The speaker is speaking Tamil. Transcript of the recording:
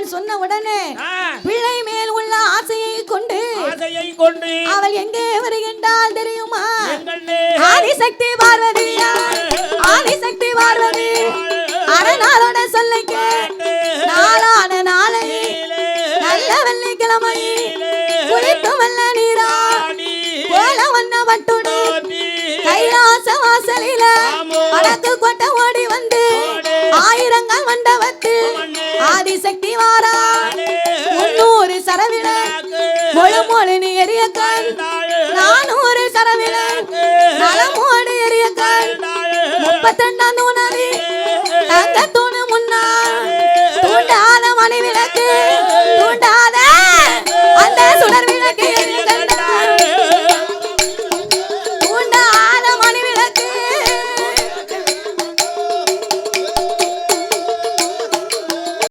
வருகிறான் சொன்ன உடனே பிள்ளை மேல் உள்ள ஆசையை கொண்டு அவள் எங்கே வருகின்றாள் தெரியுமா? ஆதிசக்தி பார்வதி ஆதிசக்தி பார்வதி அரணாளோட சொல்ல கேட்டு நாளான நாளை நல்ல வெள்ளிக்கிழமை குளித்து வெள்ள நீரா போல வண்ண வட்டுடி கைலாச வாசலில வடக்கு கொட்ட ஓடி வந்து ஆயிரங்கள் மண்டபத்தில் ஆதிசக்தி வாரா 300 சரவிட மொழு மொழு எரியக்கா